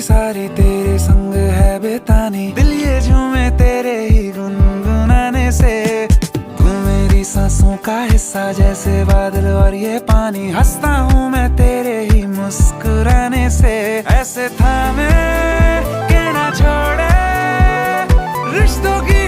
सारी तेरे संग है बेतानी, दिल ये झूमे तेरे ही गुनगुनाने से। तू मेरी सांसों का हिस्सा जैसे बादल और ये पानी, हंसता हूँ मैं तेरे ही मुस्कुराने से। ऐसे थामे के ना छोड़े रिश्तों की